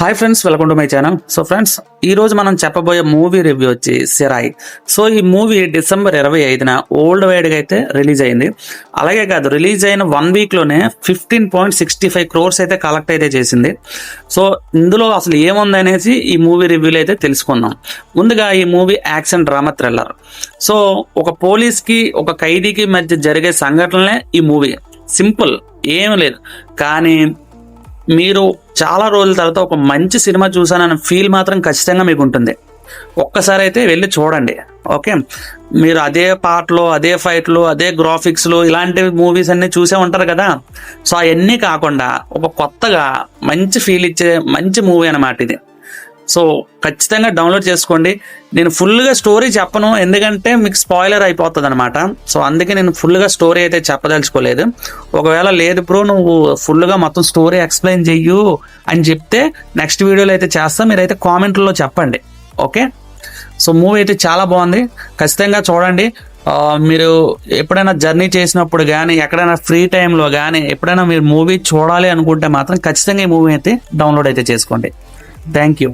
Hi friends, welcome to my channel. So friends, ఈ రోజు మనం చెప్పబోయే మూవీ రివ్యూ వచ్చి సిరాయి. సో ఈ మూవీ December 25న వరల్డ్ వైడ్గా అయితే రిలీజ్ అయింది. అలాగే కాదు, రిలీజ్ అయిన 1 వీక్లోనే 15.65 crores అయితే కలెక్ట్ అయితే చేసింది. సో ఇందులో అసలు ఏముంది అనేసి ఈ మూవీ రివ్యూలో అయితే తెలుసుకుందాం. ముందుగా ఈ movie action drama thriller. So ఒక పోలీస్కి ఒక ఖైదీకి మధ్య జరిగే సంఘటనలే ఈ మూవీ. సింపుల్, ఏం లేదు. కానీ మీరు చాలా రోజుల తర్వాత ఒక మంచి సినిమా చూసానన్న ఫీల్ మాత్రం ఖచ్చితంగా మీకు ఉంటుంది. ఒక్కసారి అయితే వెళ్ళి చూడండి. ఓకే, మీరు అదే పాటలు, అదే ఫైట్లు, అదే గ్రాఫిక్స్లు, ఇలాంటి మూవీస్ అన్నీ చూసే ఉంటారు కదా. సో అవన్నీ కాకుండా ఒక కొత్తగా మంచి ఫీల్ ఇచ్చే మంచి మూవీ అన్నమాట ఇది. సో ఖచ్చితంగా డౌన్లోడ్ చేసుకోండి. నేను ఫుల్గా స్టోరీ చెప్పను, ఎందుకంటే మీకు స్పాయిలర్ అయిపోతుంది అనమాట. సో అందుకే నేను ఫుల్గా స్టోరీ అయితే చెప్పదలుచుకోలేదు. ఒకవేళ లేదు బ్రో, నువ్వు ఫుల్గా మొత్తం స్టోరీ ఎక్స్ప్లెయిన్ చెయ్యు అని చెప్తే నెక్స్ట్ వీడియోలో అయితే చేస్తా. మీరైతే కామెంట్లో చెప్పండి. ఓకే, సో మూవీ అయితే చాలా బాగుంది, ఖచ్చితంగా చూడండి. మీరు ఎప్పుడైనా జర్నీ చేసినప్పుడు కానీ, ఎక్కడైనా ఫ్రీ టైంలో కానీ, ఎప్పుడైనా మీరు మూవీ చూడాలి అనుకుంటే మాత్రం ఖచ్చితంగా ఈ మూవీ అయితే డౌన్లోడ్ అయితే చేసుకోండి. Thank you.